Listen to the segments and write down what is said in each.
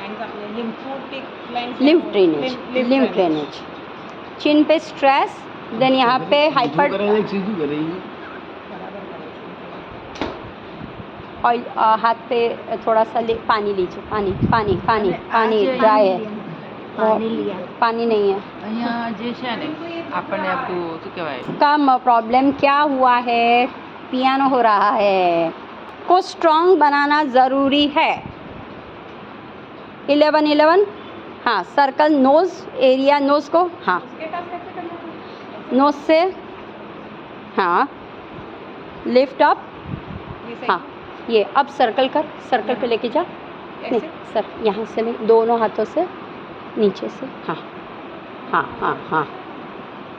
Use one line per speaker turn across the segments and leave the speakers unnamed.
Glands आपले lymphatic glands,
lymph drainage. चिन पे stress, then यहाँ पे हाइपर ऑयल, हाथ पे थोड़ा सा पानी लीजिए, पानी ड्राई है, पानी नहीं है।
અહીંયા જે છે ને આપણને આપણું શું કહેવાય
कम प्रॉब्लम क्या हुआ है, पियानो हो रहा है, को स्ट्रॉन्ग बनाना ज़रूरी है। 11 हाँ, सर्कल नोज एरिया, नोज को, हाँ नोज से, हाँ लिफ्ट अप, हाँ ये अब सर्कल कर, सर्कल पे लेके जा, नहीं सर यहाँ से नहीं, दोनों हाथों से नीचे से, हाँ हाँ हाँ हाँ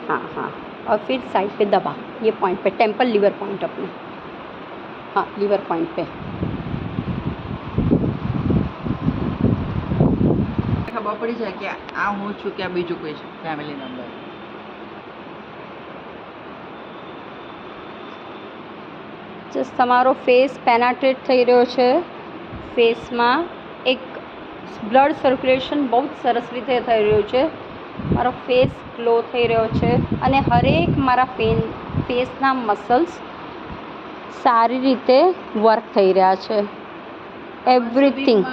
हाँ हाँ, और फिर साइड पे दबा, ये पॉइंट पे, टेम्पल लीवर पॉइंट अपने, हाँ लीवर पॉइंट पे।
ખબર પડી જાય કે આ હું છું કે આ બીજું કોઈ છે ફેમિલી મેમ્બર।
જસ્ટ તમારો ફેસ પેનાટ્રેટ થઈ રહ્યો છે, ફેસમાં એક બ્લડ સર્ક્યુલેશન બહુ જ સરસ રીતે થઈ રહ્યું છે, મારો ફેસ ગ્લો થઈ રહ્યો છે અને હરેક મારા ફેસના મસલ્સ સારી રીતે વર્ક થઈ રહ્યા છે, એવરીથિંગ।